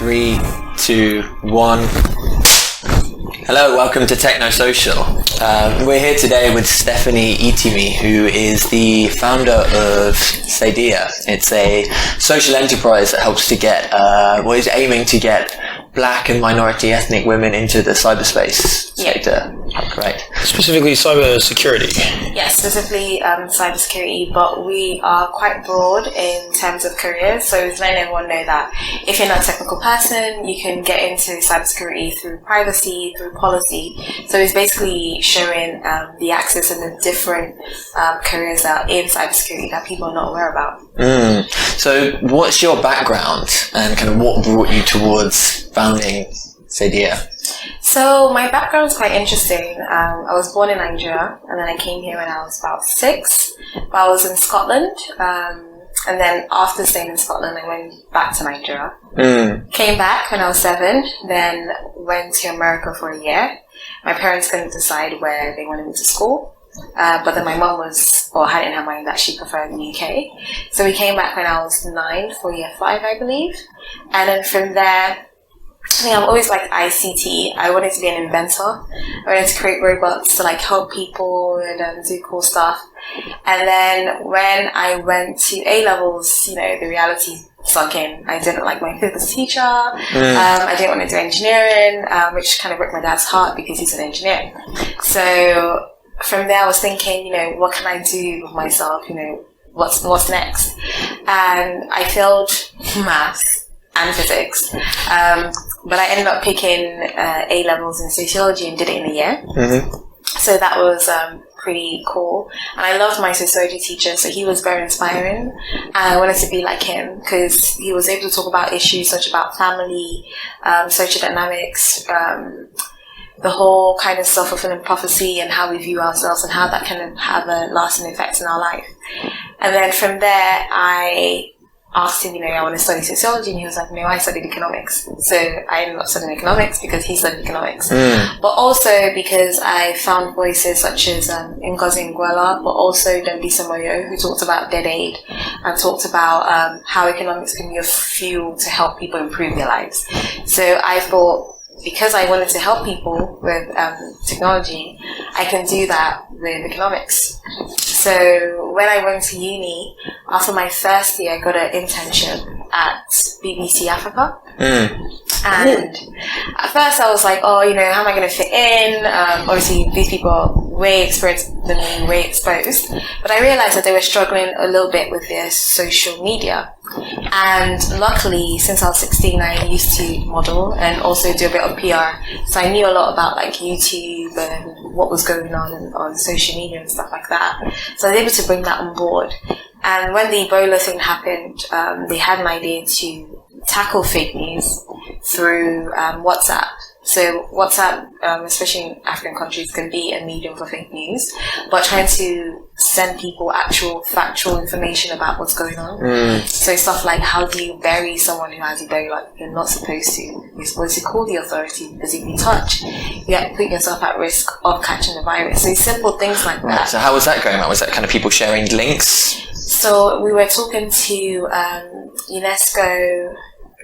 3, 2, 1. Hello, welcome to Technosocial. We're here today with Stephanie Itimi, who is the founder of Cydia. It's a social enterprise that helps to get, is aiming to get Black and minority ethnic women into the cyberspace sector. Correct. Specifically cybersecurity. Yes, specifically cybersecurity, but we are quite broad in terms of careers. So it's letting everyone know that if you're not a technical person, you can get into cybersecurity through privacy, through policy. So it's basically showing the access and the different careers that are in cybersecurity that people are not aware about. So what's your background and kind of what brought you towards founding Cydia? So my background is quite interesting. I was born in Nigeria and then I came here when I was about 6. But I was in Scotland and then after staying in Scotland I went back to Nigeria. Came back when I was 7, then went to America for a year. My parents couldn't decide where they wanted me to school. But then my mum had it in her mind that she preferred the UK. So we came back when I was 9 for year 5, I believe. And then from there, I think I've always liked ICT. I wanted to be an inventor. I wanted to create robots to help people and do cool stuff. And then when I went to A-levels, the reality sunk in. I didn't like my physics teacher. I didn't want to do engineering, which kind of broke my dad's heart because he's an engineer. So from there I was thinking, what can I do with myself? What's next? And I failed maths and physics. But I ended up picking A-levels in sociology and did it in a year. So that was pretty cool. And I loved my sociology teacher, so he was very inspiring. And I wanted to be like him because he was able to talk about issues such about family, social dynamics, the whole kind of self-fulfilling prophecy and how we view ourselves and how that can have a lasting effect in our life. And then from there, I asked him, I want to study sociology, and he was like, no, I studied economics. So I ended up studying economics because he studied economics. But also because I found voices such as Ngozi Nguela, but also Dambisa Moyo, who talked about dead aid and talked about how economics can be a fuel to help people improve their lives. So I thought, because I wanted to help people with technology, I can do that with economics. So when I went to uni, after my first year, I got an internship at BBC Africa. And at first I was like, how am I going to fit in? Obviously, these people are way experienced than me, way exposed. But I realized that they were struggling a little bit with their social media. And luckily, since I was 16, I used to model and also do a bit of PR. So I knew a lot about YouTube and what was going on social media and stuff like that. So I was able to bring that on board. And when the Ebola thing happened, they had an idea to tackle fake news through WhatsApp. So WhatsApp, especially in African countries, can be a medium for fake news, but trying to send people actual factual information about what's going on. So stuff like, how do you bury someone who has Ebola? You're not supposed to. You're supposed to call the authority because if you touch, you have to put yourself at risk of catching the virus. So simple things like that. So how was that going on? Was that kind of people sharing links? So we were talking to UNESCO,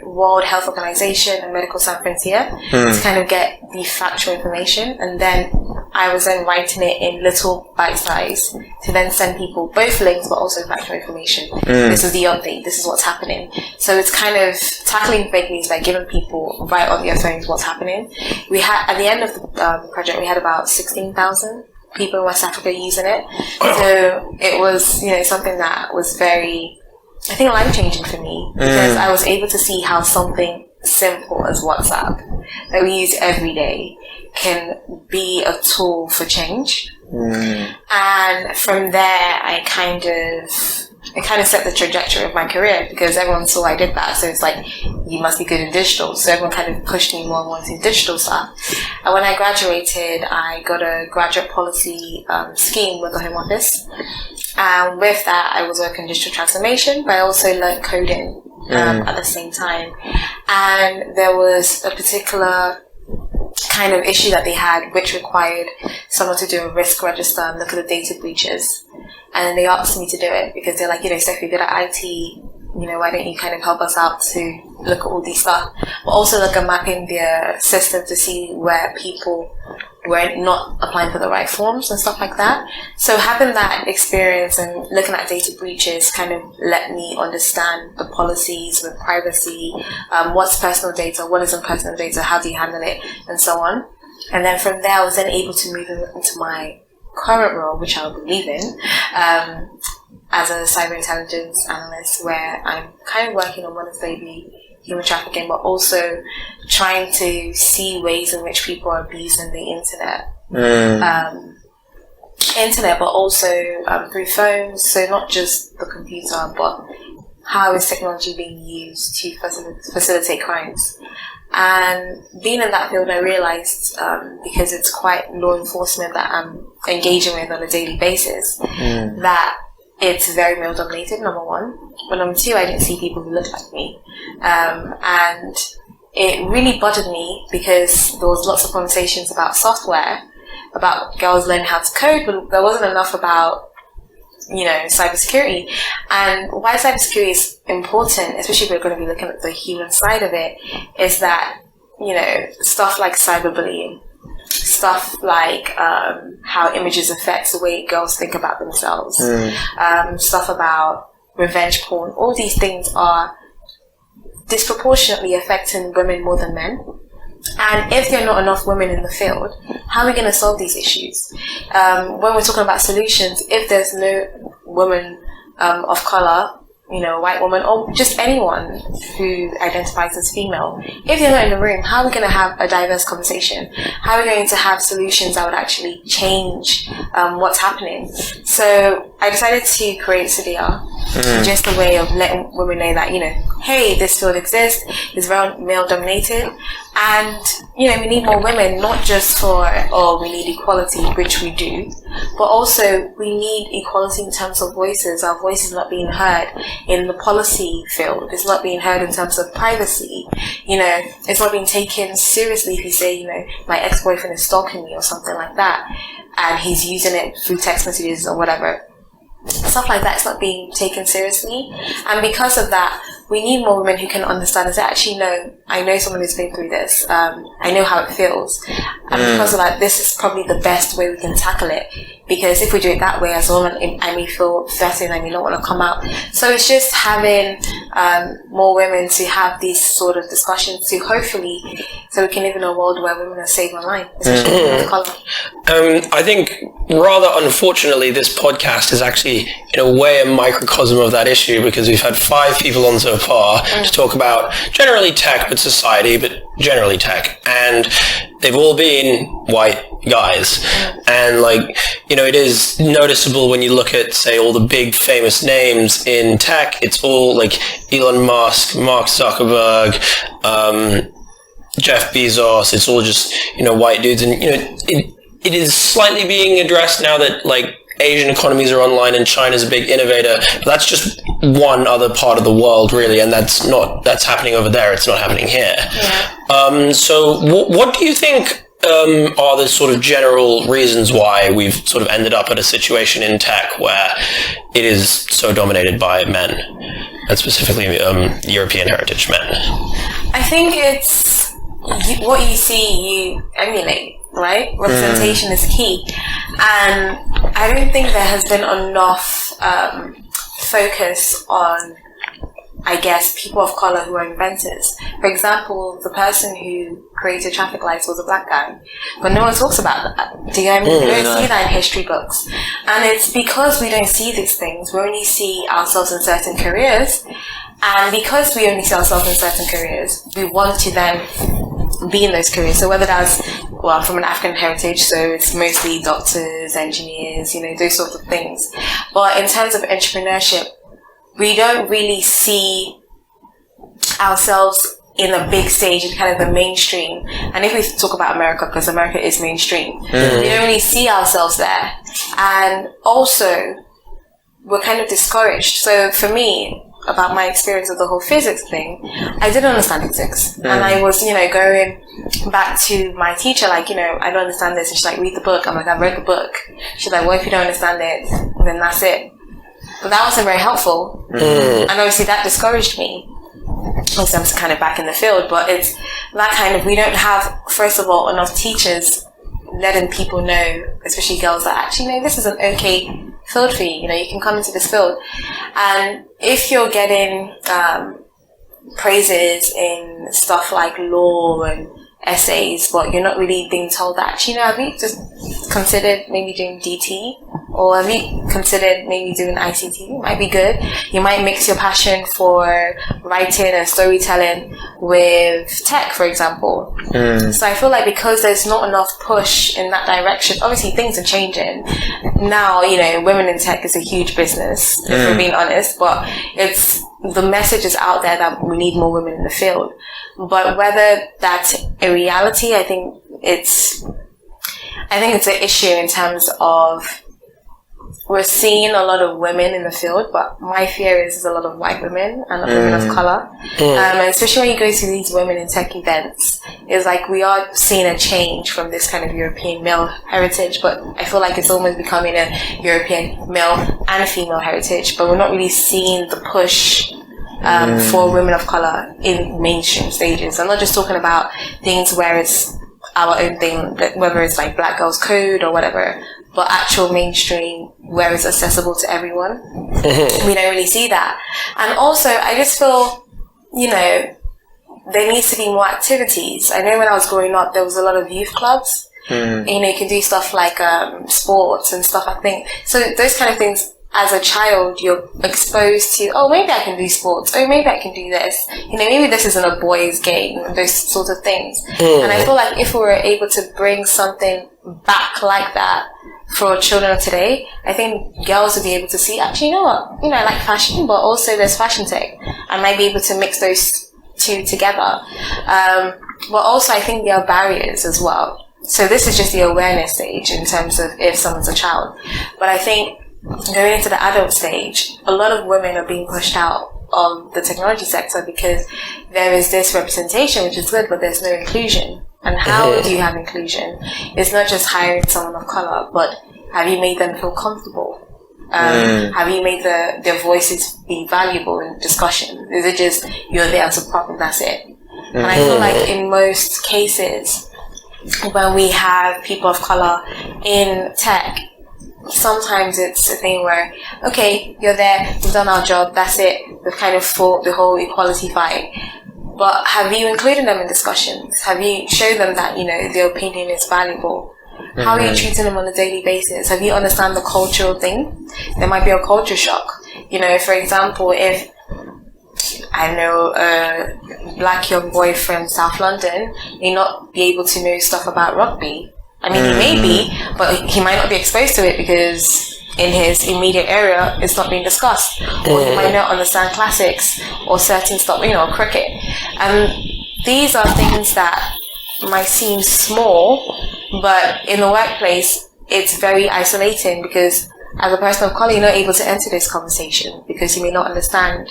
World Health Organization and Medical Sans Frontier to kind of get the factual information, and then I was then writing it in little bite size to then send people both links but also factual information. This is the update, this is what's happening. So it's kind of tackling fake news by giving people right on their phones what's happening. We had, at the end of the project, we had about 16,000 people in West Africa using it. So it was, something that was very, I think, life-changing for me because I was able to see how something simple as WhatsApp that we use every day can be a tool for change. And from there, I kind of set the trajectory of my career because everyone saw I did that. So it's like, you must be good in digital. So everyone kind of pushed me more and more into digital stuff. And when I graduated, I got a graduate policy scheme with the Home Office. And with that, I was working in digital transformation, but I also learned coding at the same time. And there was a particular kind of issue that they had which required someone to do a risk register and look at the data breaches. And they asked me to do it because they're like, Steph, you're good at IT, why don't you kind of help us out to look at all these stuff, but also look at mapping their system to see where people were not applying for the right forms and stuff like that. So having that experience and looking at data breaches kind of let me understand the policies with privacy, what's personal data, what isn't personal data, how do you handle it, and so on. And then from there, I was then able to move into my current role, which I believe in, as a cyber intelligence analyst, where I'm kind of working on one of maybe human trafficking, but also trying to see ways in which people are abusing the internet. Internet, but also through phones. So not just the computer, but how is technology being used to facilitate crimes. And being in that field, I realized, because it's quite law enforcement that I'm engaging with on a daily basis, that it's very male dominated, number one. But number two, I didn't see people who looked like me. And it really bothered me because there was lots of conversations about software, about girls learning how to code, but there wasn't enough about, cybersecurity. And why cybersecurity is important, especially if we're going to be looking at the human side of it, is that, stuff like cyberbullying, stuff like how images affect the way girls think about themselves, stuff about revenge porn, all these things are disproportionately affecting women more than men. And if there are not enough women in the field, how are we going to solve these issues? When we're talking about solutions, if there's no woman of colour, white woman, or just anyone who identifies as female, if they're not in the room, how are we going to have a diverse conversation? How are we going to have solutions that would actually change what's happening? So I decided to create Cydia, just a way of letting women know that, hey, this field exists, it's very male dominated, and, we need more women, not just for, we need equality, which we do, but also we need equality in terms of voices. Our voice is not being heard in the policy field. It's not being heard in terms of privacy. It's not being taken seriously if you say, my ex-boyfriend is stalking me or something like that, and he's using it through text messages or whatever. Stuff like that is not being taken seriously. And because of that, we need more women who can understand and say, actually, no, I know someone who's been through this. I know how it feels. And because of that, this is probably the best way we can tackle it. Because if we do it that way as a woman, I may feel threatened, I may not want to come out. So it's just having more women to have these sort of discussions to hopefully, so we can live in a world where women are safe online, especially women of colour. I think, rather unfortunately, this podcast is actually, in a way, a microcosm of that issue, because we've had 5 people on so far to talk about generally tech, but society, but generally tech. And they've all been white guys. And, it is noticeable when you look at, say, all the big famous names in tech. It's all like Elon Musk, Mark Zuckerberg, Jeff Bezos. It's all just, white dudes. And, it is slightly being addressed now that, Asian economies are online and China's a big innovator. But that's just one other part of the world, really, and that's happening over there. It's not happening here. Yeah. So what do you think are the sort of general reasons why we've sort of ended up at a situation in tech where it is so dominated by men, and specifically European heritage men? I think it's what you see, you emulate. Right? Representation is key. And I don't think there has been enough focus on, people of colour who are inventors. For example, the person who created traffic lights was a black guy. But no one talks about that. Do you know what I mean? We don't see that in history books. And it's because we don't see these things. We only see ourselves in certain careers. And because we only see ourselves in certain careers, we want to then be in those careers. So whether that's, from an African heritage, so it's mostly doctors, engineers, those sorts of things. But in terms of entrepreneurship, we don't really see ourselves in a big stage, in kind of the mainstream. And if we talk about America, because America is mainstream, we don't really see ourselves there. And also, we're kind of discouraged. So for me, about my experience of the whole physics thing, I didn't understand physics. And I was, going back to my teacher, I don't understand this. And she's like, read the book. I'm like, I've read the book. She's like, well, if you don't understand it, then that's it. but that wasn't very helpful. And obviously that discouraged me. Obviously I'm kind of back in the field, but it's that kind of, we don't have, first of all, enough teachers letting people know, especially girls, that actually, no, this is an okay field for you. You know, you can come into this field. And if you're getting praises in stuff like law and essays, but you're not really being told that, actually, you know, have you just considered maybe doing DT? Or have you considered maybe doing ICT? It might be good. You might mix your passion for writing and storytelling with tech, for example. So I feel like because there's not enough push in that direction, obviously things are changing. Now, you know, women in tech is a huge business, if we're being honest, but it's, the message is out there that we need more women in the field. But whether that's a reality, I think it's an issue in terms of, we're seeing a lot of women in the field, but my fear is there's a lot of white women and women of color. And especially when you go to these women in tech events, it's like we are seeing a change from this kind of European male heritage, but I feel like it's almost becoming a European male and female heritage, but we're not really seeing the push for women of color in mainstream stages. I'm not just talking about things where it's our own thing, whether it's like Black Girls Code or whatever, but actual mainstream where it's accessible to everyone. We don't really see that. And also, I just feel, you know, there needs to be more activities. I know when I was growing up, there was a lot of youth clubs. You know, you can do stuff like sports and stuff, I think. So those kind of things, as a child, you're exposed to, oh, maybe I can do sports. Oh, maybe I can do this. You know, maybe this isn't a boys' game, those sorts of things. And I feel like if we were able to bring something back like that for children of today, I think girls will be able to see, actually, you know what? You know, I like fashion, but also there's fashion tech. I might be able to mix those two together. But also, I think there are barriers as well. So this is just the awareness stage in terms of if someone's a child. But I think going into the adult stage, a lot of women are being pushed out of the technology sector because there is this representation, which is good, but there's no inclusion. And how do you have inclusion? It's not just hiring someone of color, but have you made them feel comfortable? Have you made their voices be valuable in discussion? Is it just you're there as a prop and that's it? And I feel like in most cases, when we have people of color in tech, sometimes it's a thing where, okay, you're there, we've done our job, that's it, we've kind of fought the whole equality fight. But have you included them in discussions? Have you showed them that, you know, their opinion is valuable? How are you treating them on a daily basis? Have you understand the cultural thing? There might be a culture shock. You know, for example, if I know a black young boy from South London may not be able to know stuff about rugby. I mean, he may be, but he might not be exposed to it because in his immediate area it's not being discussed. Or he might not understand classics or certain stuff, you know, cricket. And these are things that might seem small, but in the workplace it's very isolating because as a person of colour you're not able to enter this conversation because you may not understand,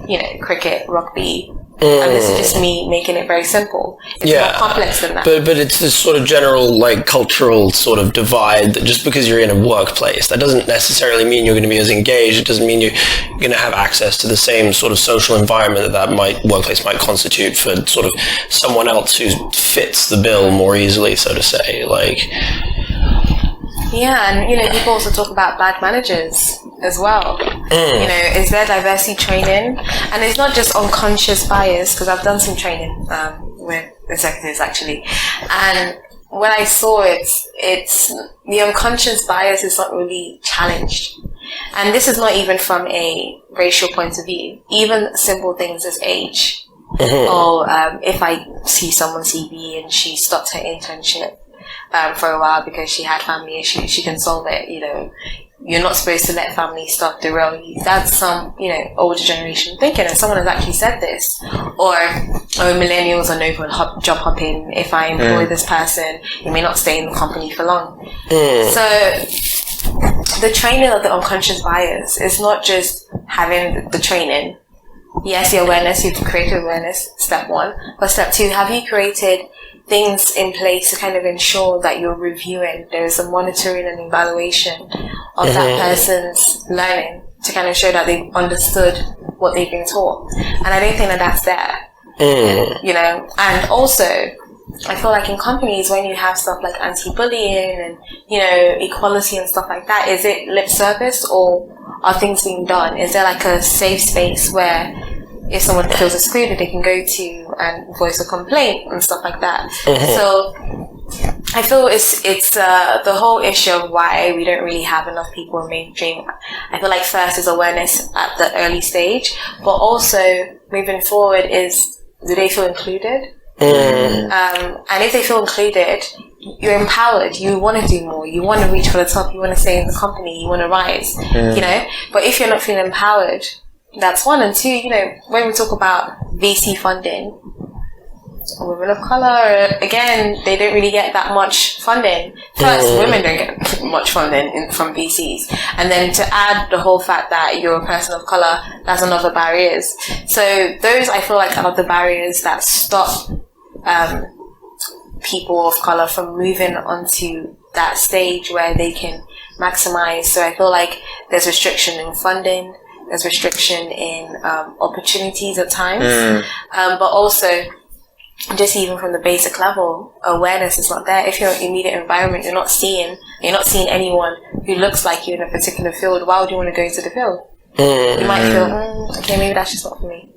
you know, cricket, rugby. And this is just me making it very simple. It's more complex than that. But it's this sort of general, like, cultural sort of divide that just because you're in a workplace, that doesn't necessarily mean you're going to be as engaged. It doesn't mean you're going to have access to the same sort of social environment that workplace might constitute for sort of someone else who fits the bill more easily, so to say. Like, yeah, and, you know, people also talk about bad managers as well. You know, is there diversity training? And it's not just unconscious bias, because I've done some training with executives actually, and when I saw it's the unconscious bias is not really challenged. And this is not even from a racial point of view, even simple things as age. Or if I see someone's CV and she stopped her internship for a while because she had family issues, she can solve it. You know, you're not supposed to let family stuff derail you. That's some, you know, older generation thinking, and someone has actually said this. Or millennials are known for job hopping. If I employ this person, you may not stay in the company for long. So the training of the unconscious bias is not just having the training. Yes, the awareness, you've created awareness, step one. But step two, have you created things in place to kind of ensure that you're reviewing, there's a monitoring and evaluation of that person's learning. to kind of show that they've understood what they've been taught. And I don't think that that's there. You know, and also I feel like in companies, when you have stuff like anti-bullying and, you know, equality and stuff like that, is it lip service or are things being done? Is there like a safe space where if someone feels excluded, they can go to and voice a complaint and stuff like that? So I feel it's the whole issue of why we don't really have enough people in mainstream. I feel like first is awareness at the early stage, but also moving forward is, do they feel included? And if they feel included, you're empowered, you want to do more, you want to reach for the top, you want to stay in the company, you want to rise, you know. But if you're not feeling empowered, that's one. And two, you know, when we talk about VC funding, women of color, again, they don't really get that much funding. First, women don't get much funding from VCs, and then to add the whole fact that you're a person of color, that's another barriers. So those, I feel like, are the barriers that stop people of color from moving onto that stage where they can maximize. So I feel like there's restriction in funding, there's restriction in opportunities at times, but also just even from the basic level, awareness is not there. If your immediate environment, you're not seeing anyone who looks like you in a particular field, why would you want to go into the field? You might feel, okay, maybe that's just not for me.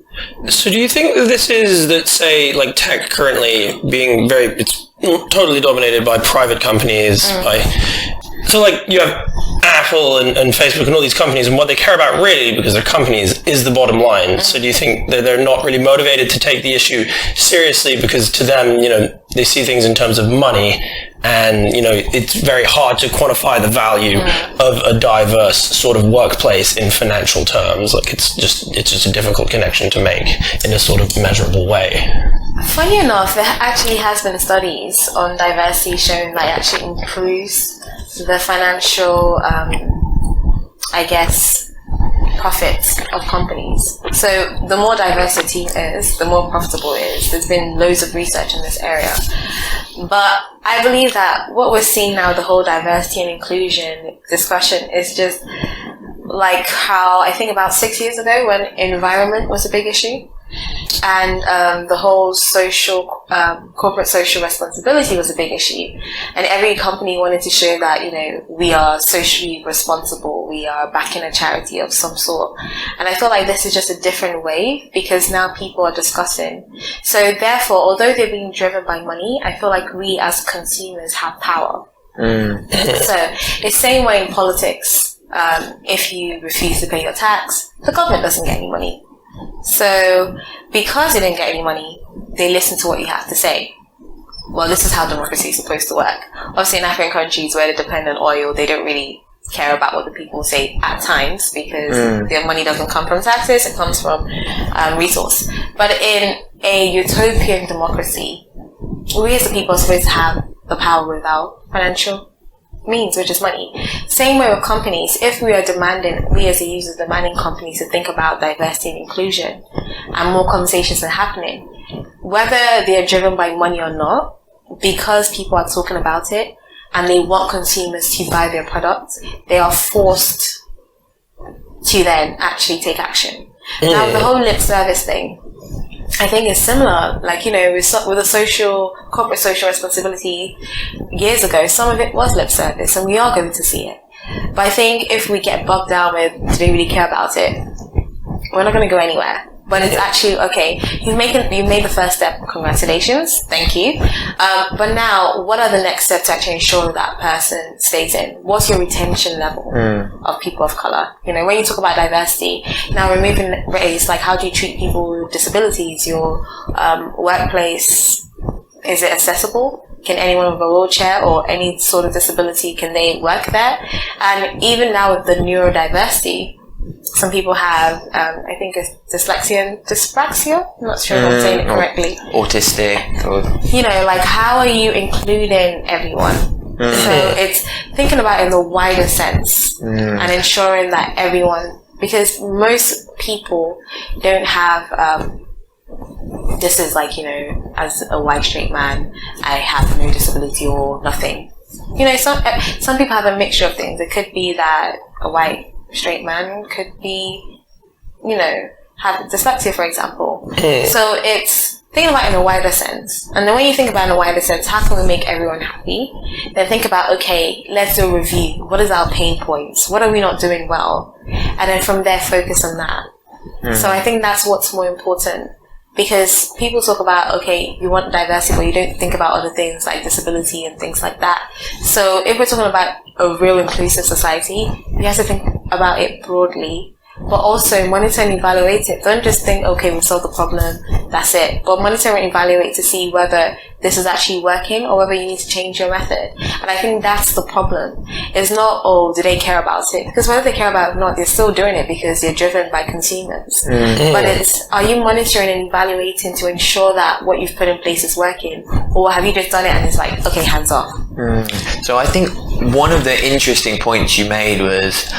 So do you think that this is, that say, like tech currently being it's totally dominated by private companies, so like you have Apple and Facebook and all these companies, and what they care about really, because they're companies, is the bottom line. So do you think that they're not really motivated to take the issue seriously, because to them, you know, they see things in terms of money, and, you know, it's very hard to quantify the value of a diverse sort of workplace in financial terms. Like it's just a difficult connection to make in a sort of measurable way. Funny enough, there actually has been studies on diversity showing that it actually improves the financial, I guess, profits of companies. So the more diversity is, the more profitable it is. There's been loads of research in this area. But I believe that what we're seeing now, the whole diversity and inclusion discussion, is just like how I think about 6 years ago when environment was a big issue. And the whole corporate social responsibility was a big issue, and every company wanted to show that, you know, we are socially responsible, we are backing a charity of some sort. And I feel like this is just a different way, because now people are discussing. So therefore, although they're being driven by money, I feel like we as consumers have power. So it's the same way in politics. If you refuse to pay your tax, the government doesn't get any money. So because they didn't get any money, they listen to what you have to say. Well, this is how democracy is supposed to work. Obviously in African countries where they depend on oil, they don't really care about what the people say at times, because their money doesn't come from taxes, it comes from resource. But in a utopian democracy, we as the people are supposed to have the power without financial means, which is money. Same way with companies. If we as the users demanding companies to think about diversity and inclusion, and more conversations are happening, whether they are driven by money or not, because people are talking about it and they want consumers to buy their products, they are forced to then actually take action. Now the whole lip service thing, I think it's similar. Like, you know, with the corporate social responsibility years ago, some of it was lip service, and we are going to see it. But I think if we get bogged down with, do they really care about it, we're not going to go anywhere. But it's actually, okay, you made the first step, congratulations, thank you. But now, what are the next steps to actually ensure that person stays in? What's your retention level of people of color? You know, when you talk about diversity, now removing race, like how do you treat people with disabilities? Your workplace, is it accessible? Can anyone with a wheelchair or any sort of disability, can they work there? And even now with the neurodiversity, some people have, I think it's dyspraxia. I'm not sure if I'm saying it correctly. Autistic. Or... You know, like how are you including everyone? So it's thinking about it in the wider sense and ensuring that everyone, because most people don't have, this is like, you know, as a white straight man, I have no disability or nothing. You know, some people have a mixture of things. It could be that a white straight man could be, have dyslexia, for example. So it's thinking about it in a wider sense. And then when you think about it in a wider sense, how can we make everyone happy? Then think about, okay, let's do a review. What is our pain points? What are we not doing well? And then from there, focus on that. So I think that's what's more important. Because people talk about, okay, you want diversity, but you don't think about other things like disability and things like that. So if we're talking about a real inclusive society, we have to think about it broadly, but also monitor and evaluate it. Don't just think, okay, we've solved the problem, that's it. But monitor and evaluate to see whether this is actually working or whether you need to change your method. And I think that's the problem. It's not, oh, do they care about it? Because whether they care about it or not, they're still doing it because they're driven by consumers. But it's, are you monitoring and evaluating to ensure that what you've put in place is working? Or have you just done it and it's like, okay, hands off? So I think one of the interesting points you made was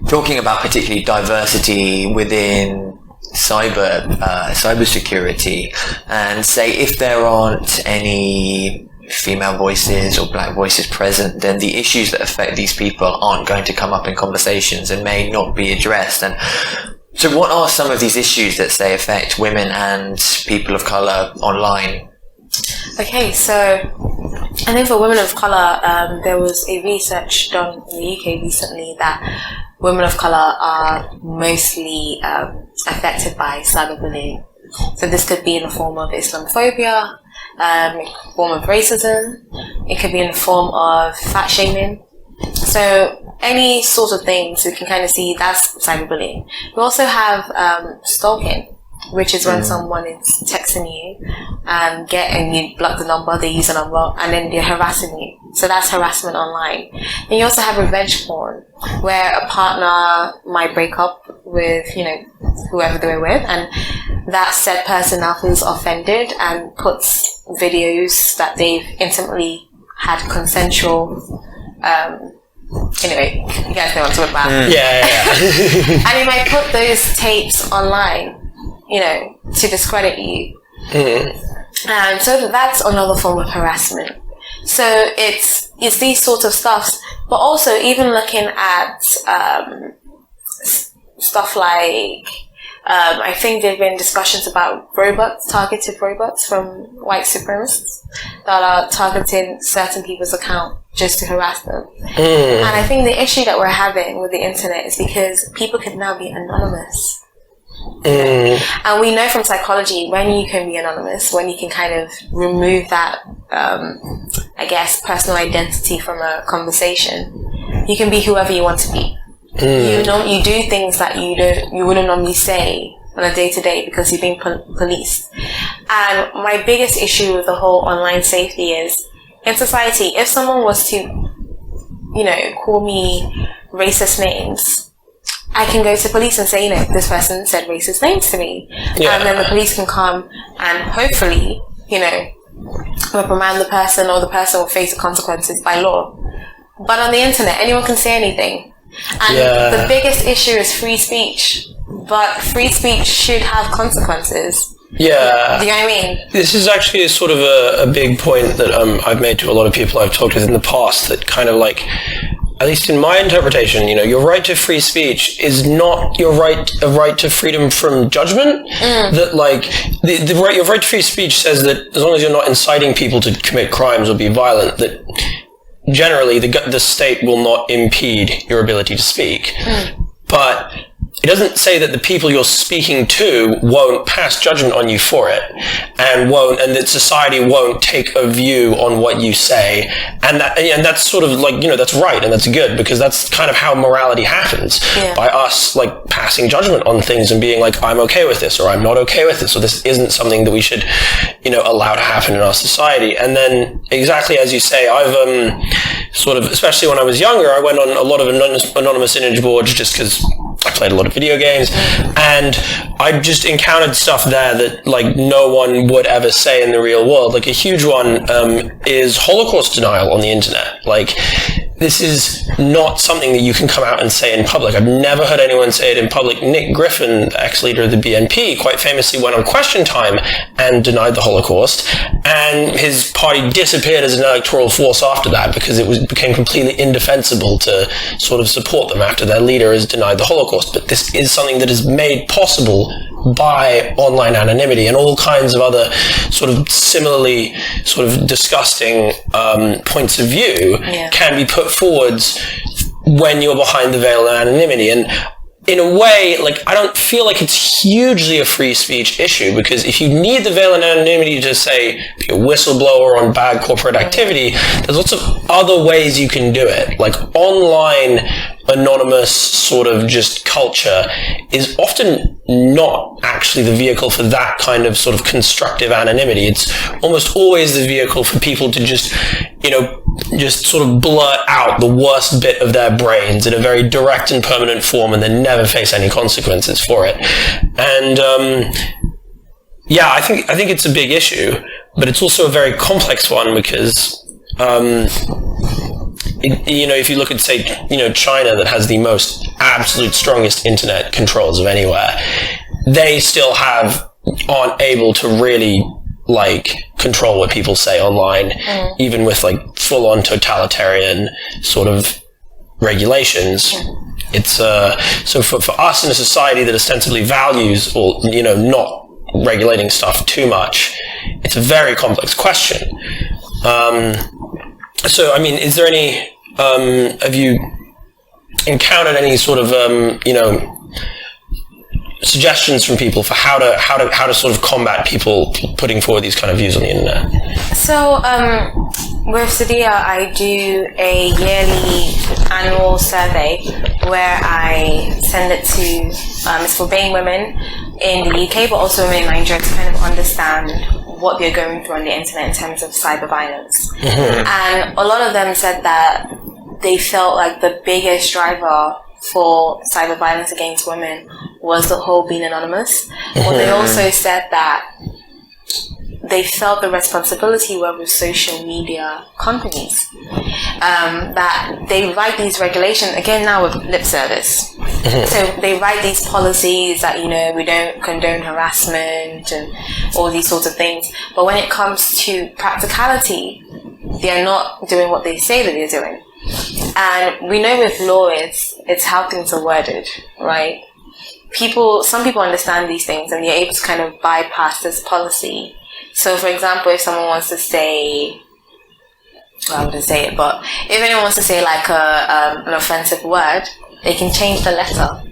talking about particularly diversity within cybersecurity, and say if there aren't any female voices or black voices present, then the issues that affect these people aren't going to come up in conversations and may not be addressed. And so what are some of these issues that say affect women and people of colour online? Okay, so I think for women of colour, there was a research done in the UK recently that women of colour are mostly affected by cyberbullying. So this could be in the form of Islamophobia, form of racism, it could be in the form of fat shaming. So any sort of things we can kind of see that's cyberbullying. We also have stalking, which is when someone is texting you and you block the number, they use a number, and then they're harassing you. So that's harassment online. And you also have revenge porn, where a partner might break up with, whoever they were with, and that said person now feels offended and puts videos that they've intimately had consensual, anyway, you guys know what I'm talking about. And you might put those tapes online, to discredit you. And so that's another form of harassment. So it's these sorts of stuffs, but also even looking at stuff like I think there have been discussions about targeted robots from white supremacists that are targeting certain people's account just to harass them. And I think the issue that we're having with the internet is because people can now be anonymous. And we know from psychology, when you can be anonymous, when you can kind of remove that, personal identity from a conversation, you can be whoever you want to be. You do things that you wouldn't normally say on a day-to-day because you're being policed. And my biggest issue with the whole online safety is, in society, if someone was to, call me racist names, I can go to police and say, this person said racist names to me. And then the police can come and hopefully, reprimand the person, or the person will face the consequences by law. But on the internet, anyone can say anything. And the biggest issue is free speech. But free speech should have consequences. Yeah. Do you know what I mean? This is actually a sort of a big point that I've made to a lot of people I've talked with in the past, that kind of like, at least in my interpretation, your right to free speech is not your right to freedom from judgment. That your right to free speech says that as long as you're not inciting people to commit crimes or be violent, that generally the state will not impede your ability to speak. But it doesn't say that the people you're speaking to won't pass judgment on you for it, and that society won't take a view on what you say, and that's sort of like, that's right and that's good, because that's kind of how morality happens, by us like passing judgment on things and being like, I'm okay with this, or I'm not okay with this, or this isn't something that we should allow to happen in our society. And then exactly as you say, I've sort of, especially when I was younger, I went on a lot of anonymous image boards just because I played a lot of video games, and I just encountered stuff there that like no one would ever say in the real world. Like a huge one is Holocaust denial on the internet. Like this is not something that you can come out and say in public. I've never heard anyone say it in public. Nick Griffin, the ex-leader of the BNP, quite famously went on Question Time and denied the Holocaust, and his party disappeared as an electoral force after that because it became completely indefensible to sort of support them after their leader has denied the Holocaust. But this is something that is made possible by online anonymity, and all kinds of other sort of similarly sort of disgusting points of view can be put forwards when you're behind the veil of anonymity. And in a way, like, I don't feel like it's hugely a free speech issue, because if you need the veil of anonymity to, say, be a whistleblower on bad corporate activity, there's lots of other ways you can do it. Like, online anonymous sort of just culture is often not actually the vehicle for that kind of sort of constructive anonymity. It's almost always the vehicle for people to just, just sort of blurt out the worst bit of their brains in a very direct and permanent form, and then never face any consequences for it. And I think it's a big issue, but it's also a very complex one, because if you look at, say, China, that has the most absolute strongest internet controls of anywhere, they still aren't able to really control what people say online, even with full-on totalitarian sort of regulations. It's so for us in a society that ostensibly values, or not regulating stuff too much, it's a very complex question. So, I mean, is there any, have you encountered any sort of, suggestions from people for how to sort of combat people putting forward these kind of views on the internet? So, with Sadia, I do a yearly annual survey where I send it to, it's for BAME women in the UK, but also women in Nigeria, to kind of understand what they're going through on the internet in terms of cyber violence. And a lot of them said that they felt like the biggest driver for cyber violence against women was the whole being anonymous. But they also said that they felt the responsibility were with social media companies, that they write these regulations, again now with lip service. So they write these policies that, we don't condone harassment and all these sorts of things. But when it comes to practicality, they are not doing what they say that they're doing. And we know with law, it's how things are worded, right? Some people understand these things and they're able to kind of bypass this policy. So, for example, if someone wants to say, well, I wouldn't say it, but if anyone wants to say an offensive word, they can change the letter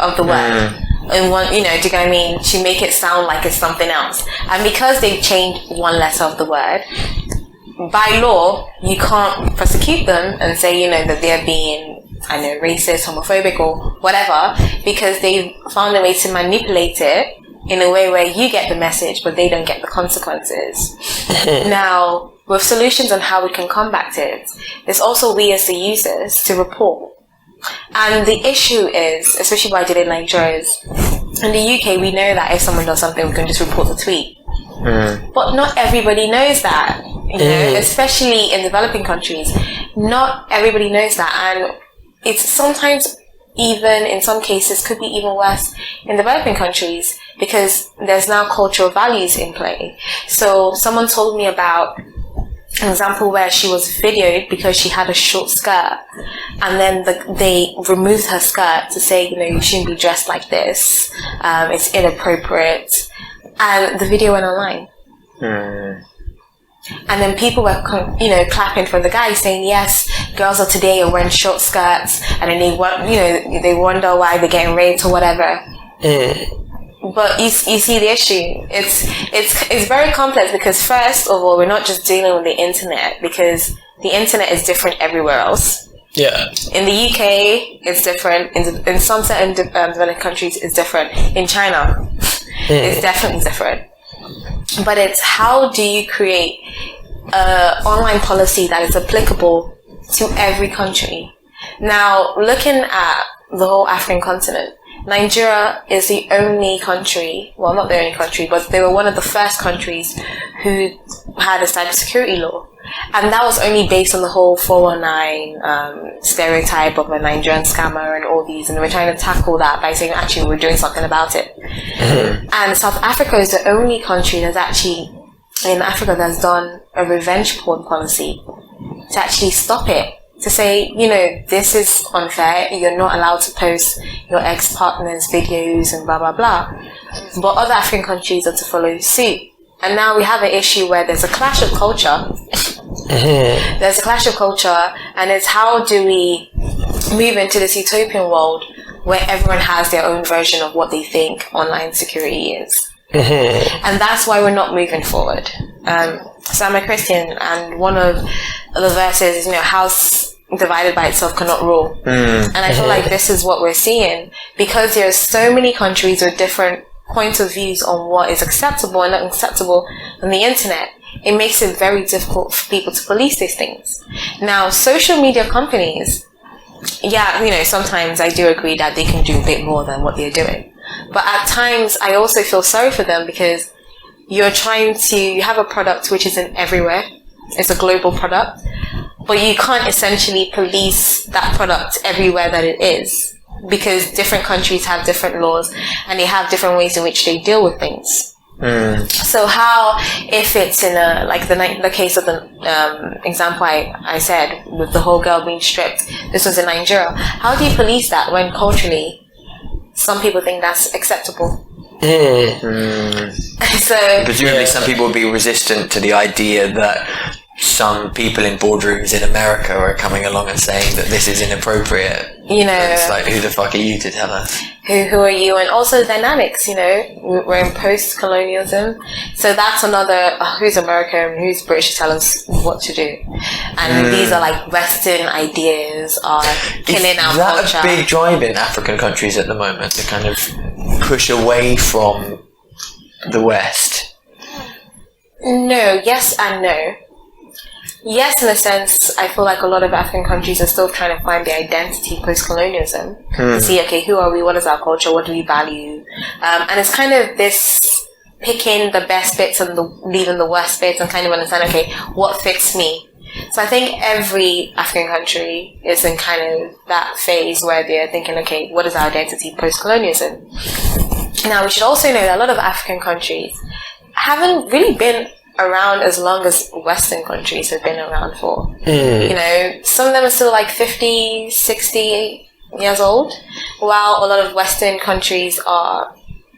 of the word. And one, do you know what I mean? To make it sound like it's something else. And because they've changed one letter of the word, by law, you can't prosecute them and say, that they're being, racist, homophobic, or whatever, because they've found a way to manipulate it in a way where you get the message, but they don't get the consequences. Now, with solutions on how we can combat it, it's also we as the users to report. And the issue is, especially what I did in Nigeria, is in the UK, we know that if someone does something, we can just report the tweet. But not everybody knows that, especially in developing countries. Not everybody knows that, and it's sometimes even, in some cases, could be even worse in developing countries, because there's now cultural values in play. So someone told me about an example where she was videoed because she had a short skirt, and then they removed her skirt to say, you shouldn't be dressed like this, it's inappropriate, and the video went online. And then people were, clapping for the guy, saying, yes, girls of today are wearing short skirts, and then they wonder why they're getting raped or whatever. But you see the issue. It's very complex, because first of all, we're not just dealing with the internet, because the internet is different everywhere else. Yeah. In the UK, it's different. In some certain developed countries, it's different. In China, it's definitely different. But it's how do you create an online policy that is applicable to every country? Now, looking at the whole African continent, Nigeria is the only country, well, not the only country, but they were one of the first countries who had a cybersecurity law. And that was only based on the whole 419 stereotype of a Nigerian scammer and all these. And we're trying to tackle that by saying, actually, we're doing something about it. And South Africa is the only country that's actually, in Africa, that's done a revenge porn policy to actually stop it. To say, this is unfair, you're not allowed to post your ex-partner's videos and blah, blah, blah. But other African countries are to follow suit. And now we have an issue where there's a clash of culture. There's a clash of culture, and it's how do we move into this utopian world where everyone has their own version of what they think online security is. And that's why we're not moving forward. So I'm a Christian, and one of the verses is, house divided by itself cannot rule. And I feel like this is what we're seeing, because there's so many countries with different points of views on what is acceptable and not acceptable on the internet. It makes it very difficult for people to police these things. Now, social media companies, sometimes I do agree that they can do a bit more than what they're doing. But at times, I also feel sorry for them, because you have a product which isn't everywhere. It's a global product. But you can't essentially police that product everywhere that it is, because different countries have different laws and they have different ways in which they deal with things. So how, if it's in the case of the example I said with the whole girl being stripped, this was in Nigeria, how do you police that when culturally some people think that's acceptable? So presumably some people would be resistant to the idea that some people in boardrooms in America are coming along and saying that this is inappropriate. It's like, who the fuck are you to tell us? Who are you? And also dynamics, we're in post-colonialism. So that's another, who's American, who's British to tell us what to do. And these are like Western ideas are killing our culture. Is that a big drive in African countries at the moment, to kind of push away from the West? No, yes and no. Yes, in a sense, I feel like a lot of African countries are still trying to find their identity post-colonialism. To see, okay, who are we? What is our culture? What do we value? And it's kind of this picking the best bits and leaving the worst bits, and kind of understand, okay, what fits me? So I think every African country is in kind of that phase where they're thinking, okay, what is our identity post-colonialism? Now, we should also know that a lot of African countries haven't really been around as long as Western countries have been around for. Some of them are still like 50, 60 years old, while a lot of Western countries are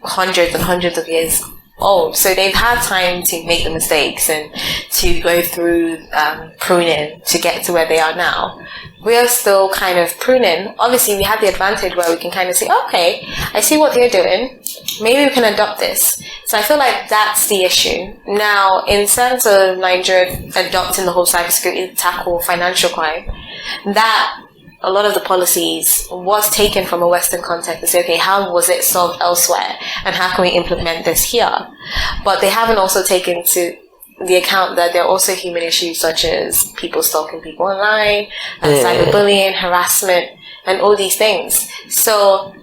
hundreds and hundreds of years old. So they've had time to make the mistakes and to go through pruning to get to where they are now. We are still kind of pruning. Obviously, we have the advantage where we can kind of say, okay, I see what they're doing. Maybe we can adopt this. So I feel like that's the issue. Now, in terms of Nigeria adopting the whole cybersecurity to tackle financial crime, that a lot of the policies was taken from a Western context to say, okay, how was it solved elsewhere? And how can we implement this here? But they haven't also taken to the account that there are also human issues such as people stalking people online, cyberbullying, harassment, and all these things. So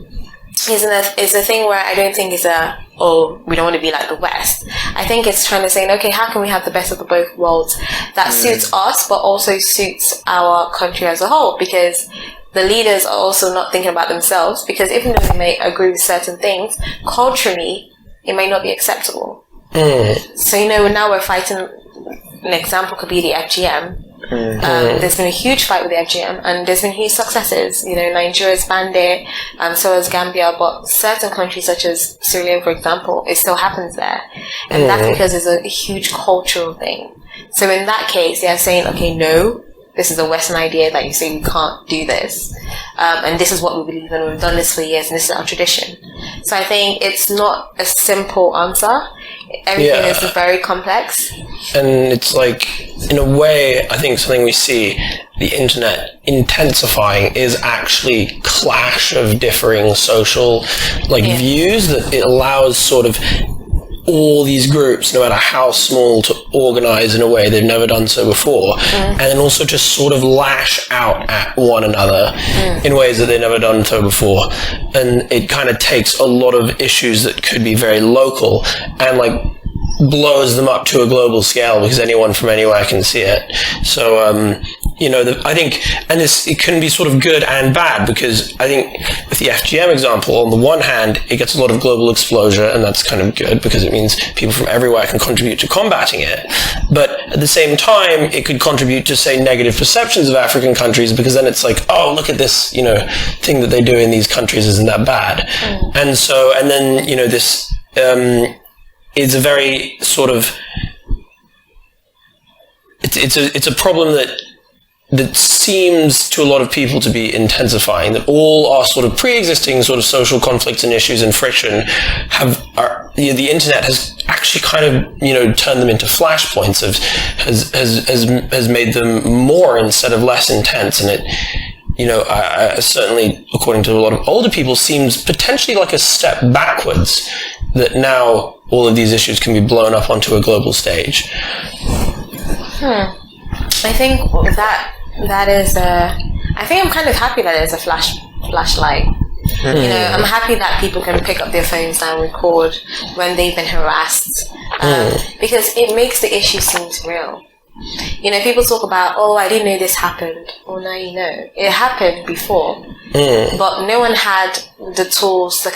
it's a thing where I don't think it's we don't want to be like the West. I think it's trying to say, okay, how can we have the best of the both worlds that suits us but also suits our country as a whole? Because the leaders are also not thinking about themselves, because even though they may agree with certain things, culturally it may not be acceptable. So now we're fighting. An example could be the FGM. There's been a huge fight with the FGM, and there's been huge successes. Nigeria's banned it, so has Gambia, but certain countries such as Syria, for example, it still happens there. And that's because it's a huge cultural thing. So in that case, they're saying, okay, no, this is a Western idea that you say we can't do this. And this is what we believe in, we've done this for years, and this is our tradition. So I think it's not a simple answer. Everything is very complex. And it's like, in a way, I think something we see the internet intensifying is actually clash of differing social views, that it allows sort of all these groups, no matter how small, to organize in a way they've never done so before, and then also just sort of lash out at one another in ways that they've never done so before. And it kind of takes a lot of issues that could be very local and like blows them up to a global scale because anyone from anywhere can see it. So, I think, and it can be sort of good and bad, because I think with the FGM example, on the one hand, it gets a lot of global exposure, and that's kind of good because it means people from everywhere can contribute to combating it. But at the same time, it could contribute to, say, negative perceptions of African countries, because then it's like, oh, look at this, thing that they do in these countries, isn't that bad? And then, this is a very sort of, it's a problem that seems to a lot of people to be intensifying, that all our sort of pre-existing sort of social conflicts and issues and friction the internet has actually kind of, turned them into flashpoints, has made them more instead of less intense. And it, certainly, according to a lot of older people, seems potentially like a step backwards, that now all of these issues can be blown up onto a global stage. I think that is I think I'm kind of happy that there's a flashlight. I'm happy that people can pick up their phones now and record when they've been harassed, because it makes the issue seem real. People talk about, oh, I didn't know this happened. Well, now you know. It happened before. But no one had the tools, the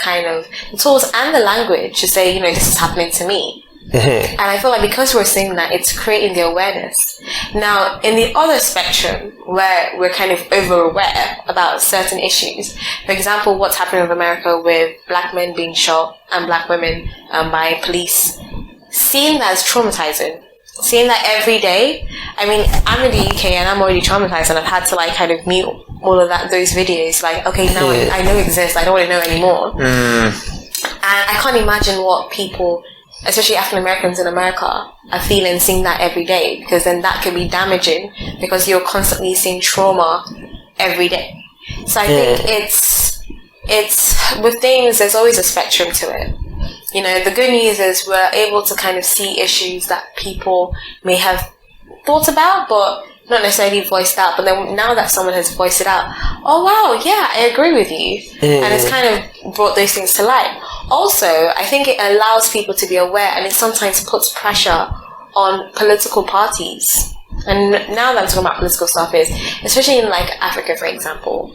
tools and the language to say, this is happening to me. And I feel like because we're saying that, it's creating the awareness. Now, in the other spectrum, where we're kind of over-aware about certain issues, for example, what's happening in America with black men being shot and black women by police, seeing that as traumatizing, seeing that every day. I mean, I'm in the UK and I'm already traumatized, and I've had to kind of mute all of those videos. Okay, now I know it exists, I don't want to know anymore. And I can't imagine what people, especially African Americans in America, are feeling seeing that every day, because then that can be damaging because you're constantly seeing trauma every day. So I think it's with things, there's always a spectrum to it. The good news is we're able to kind of see issues that people may have thought about but not necessarily voiced out, but then now that someone has voiced it out, oh wow, yeah, I agree with you. And it's kind of brought those things to light. Also, I think it allows people to be aware, and it sometimes puts pressure on political parties. And now that I'm talking about political stuff, is especially in Africa, for example,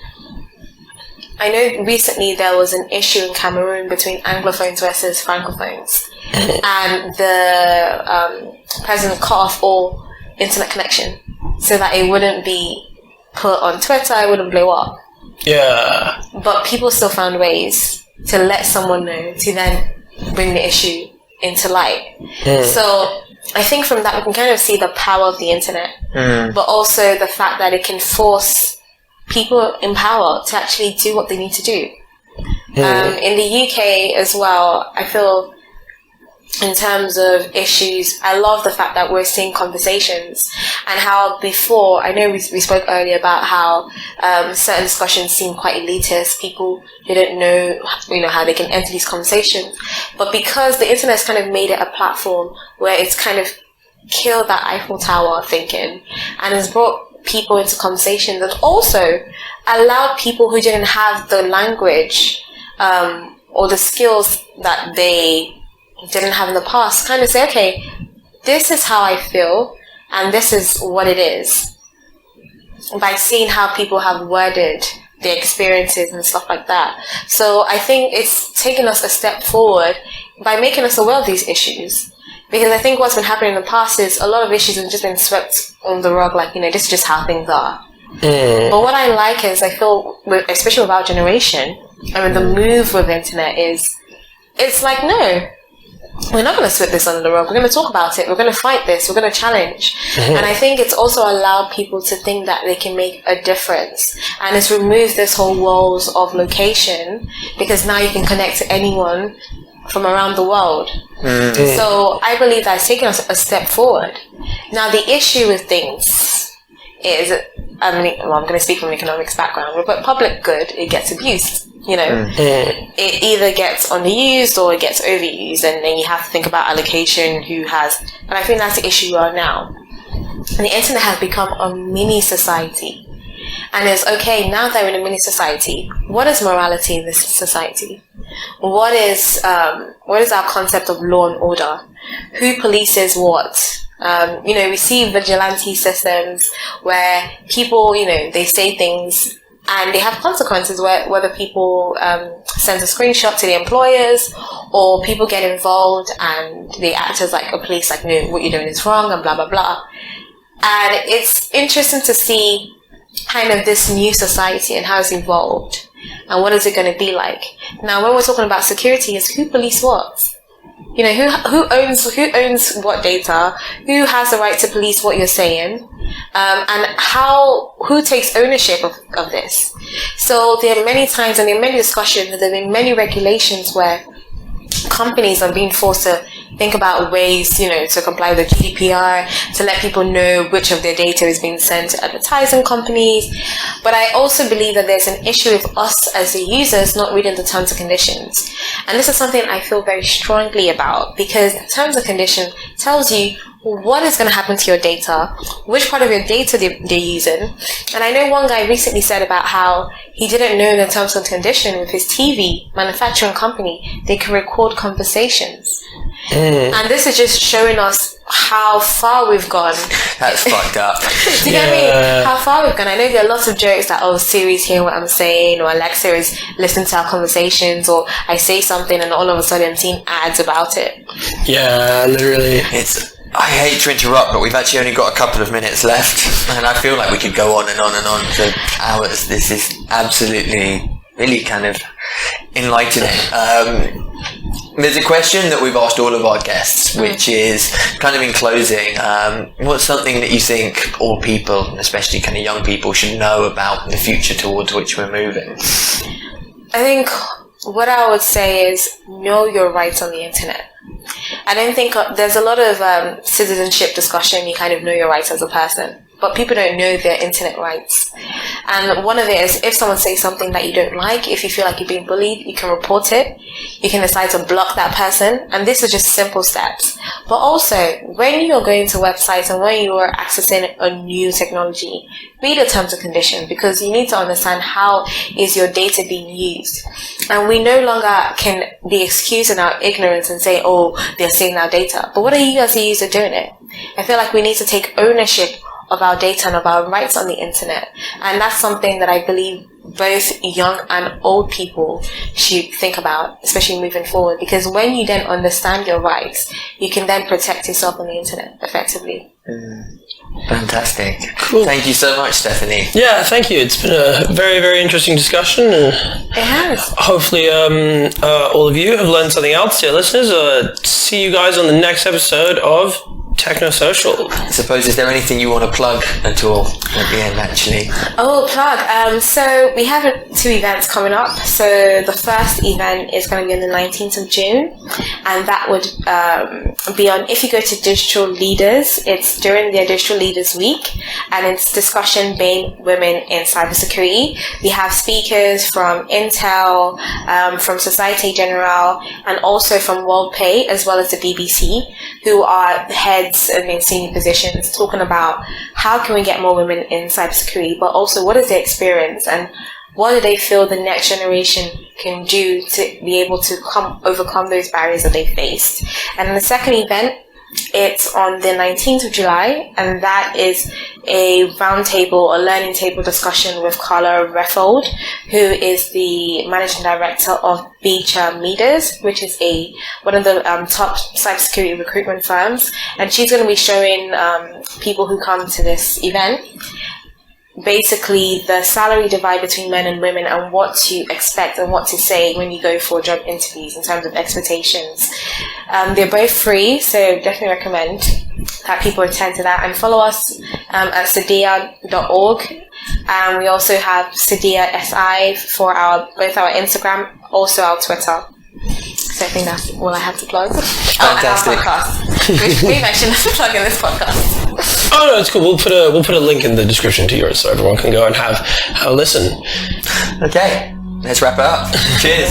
I know recently there was an issue in Cameroon between Anglophones versus Francophones, and the president cut off all internet connection so that it wouldn't be put on Twitter, it wouldn't blow up. Yeah. But people still found ways to let someone know, to then bring the issue into light. So I think from that we can kind of see the power of the internet, but also the fact that it can force people in power to actually do what they need to do. In the UK as well, I feel in terms of issues, I love the fact that we're seeing conversations, and how before, I know we spoke earlier about how certain discussions seem quite elitist, people didn't know, how they can enter these conversations, but because the internet has kind of made it a platform where it's kind of killed that Eiffel Tower thinking, and has brought people into conversations, and also allowed people who didn't have the language or the skills that they didn't have in the past kind of say, okay, this is how I feel and this is what it is, by seeing how people have worded their experiences and stuff like that. So I think it's taken us a step forward by making us aware of these issues, because I think what's been happening in the past is a lot of issues have just been swept on the rug, this is just how things are. But what I like is, I feel, especially with our generation, the move with the internet is, it's no, we're not going to sweep this under the rug. We're going to talk about it. We're going to fight this. We're going to challenge. And I think it's also allowed people to think that they can make a difference. And it's removed this whole walls of location, because now you can connect to anyone from around the world. So I believe that's taken us a step forward. Now the issue with things is, I'm going to speak from an economics background, but public good, it gets abused. It either gets underused or it gets overused, and then you have to think about allocation, who has, and I think that's the issue we are now. And the internet has become a mini society. And it's okay, now that we're in a mini society, what is morality in this society? What is our concept of law and order? Who polices what? We see vigilante systems where people, they say things and they have consequences, whether people send a screenshot to the employers or people get involved and they act as like a police, like, no, what you're doing is wrong and blah, blah, blah. And it's interesting to see kind of this new society and how it's evolved and what is it going to be like. Now, when we're talking about security, is who police what? Who owns what data? Who has the right to police what you're saying? And who takes ownership of this? So there are many times and there are many discussions and there have been many regulations where companies are being forced to think about ways, to comply with the GDPR, to let people know which of their data is being sent to advertising companies. But I also believe that there's an issue with us as the users not reading the terms and conditions. And this is something I feel very strongly about, because the terms and condition tells you what is going to happen to your data, which part of your data they're using. And I know one guy recently said about how he didn't know the terms and condition with his TV manufacturing company, they can record conversations. And this is just showing us how far we've gone. That's fucked up. Do you get me? How far we've gone. I know there are lots of jokes that, Siri's hearing what I'm saying, or Alexa is listening to our conversations, or I say something and all of a sudden I'm seeing ads about it. Yeah, literally. I hate to interrupt, but we've actually only got a couple of minutes left, and I feel like we could go on and on and on for hours. This is absolutely, really kind of enlightening. There's a question that we've asked all of our guests, which is kind of in closing, what's something that you think all people, especially kind of young people, should know about the future towards which we're moving? I think what I would say is know your rights on the internet. I don't think there's a lot of citizenship discussion. You kind of know your rights as a person, but people don't know their internet rights. And one of it is, if someone says something that you don't like, if you feel like you're being bullied, you can report it. You can decide to block that person. And this is just simple steps. But also, when you're going to websites and when you are accessing a new technology, read the terms and conditions, because you need to understand how is your data being used. And we no longer can be excused in our ignorance and say, they're seeing our data. But what are you as a user doing it? I feel like we need to take ownership of our data and of our rights on the internet. And that's something that I believe both young and old people should think about, especially moving forward, because when you then understand your rights, you can then protect yourself on the internet effectively. Fantastic. Cool. Thank you so much, Stephanie. Yeah, thank you. It's been a very, very interesting discussion. It has. Hopefully all of you have learned something else, dear listeners. See you guys on the next episode of Technosocial. I suppose, is there anything you want to plug at all at the end, actually? Plug. So we have two events coming up. So the first event is going to be on the 19th of June, and that would be on, if you go to Digital Leaders, it's during their Digital Leaders Week, and it's discussion being women in cybersecurity. We have speakers from Intel, from Societe Generale, and also from WorldPay, as well as the BBC, who are heads and in senior positions, talking about how can we get more women in cybersecurity, but also what is their experience and what do they feel the next generation can do to be able to overcome those barriers that they faced. And in the second event, it's on the 19th of July, and that is a roundtable, a learning table discussion with Carla Reffold, who is the managing director of Beecher Meaders, which is one of the top cybersecurity recruitment firms, and she's going to be showing people who come to this event basically the salary divide between men and women and what to expect and what to say when you go for job interviews in terms of expectations. They're both free, so definitely recommend that people attend to that, and follow us at sadia.org. We also have Sadia SI for both our Instagram, also our Twitter. So I think that's all I have to plug. Fantastic. And our podcast. We've actually plug in this podcast. Oh no, it's cool. We'll put a link in the description to yours so everyone can go and have a listen. Okay, let's wrap it up. Cheers.